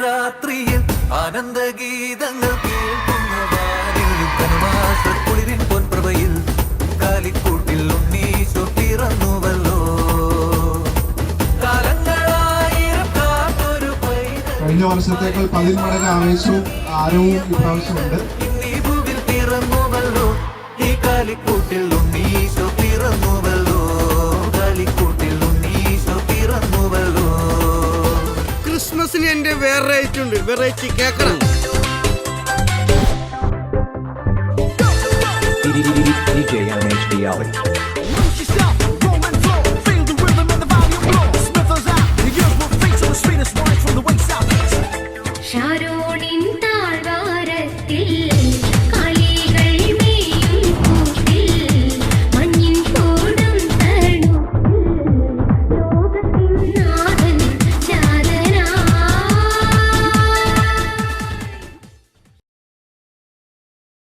രാത്രിയിൽ ആനന്ദഗീതങ്ങൾ കേൾക്കുന്ന കുളിരിൻ പൊൻപ്രഭയിൽ കാലിക്കൂട്ടിൽ ഉണ്ണീശോ പിറന്നുവല്ലോ. കഴിഞ്ഞ വർഷത്തേക്കാൾ 10 മടങ്ങ് ആവേശവും ആരവും ഇപ്രാവശ്യമുണ്ട്. പിറന്നുവല്ലോ ഈ കാലിക്കൂട്ടിൽ ഉണ്ണീശോ പിറന്നുവല്ലോ, കാലിക്കൂട്ടിൽ ഉണ്ണീശോ പിറന്നുവല്ലോ. ക്രിസ്മസിന് എന്റെ വെറൈറ്റി ഉണ്ട്, വെറൈറ്റി കേക്കണം. DJ MHD Alex.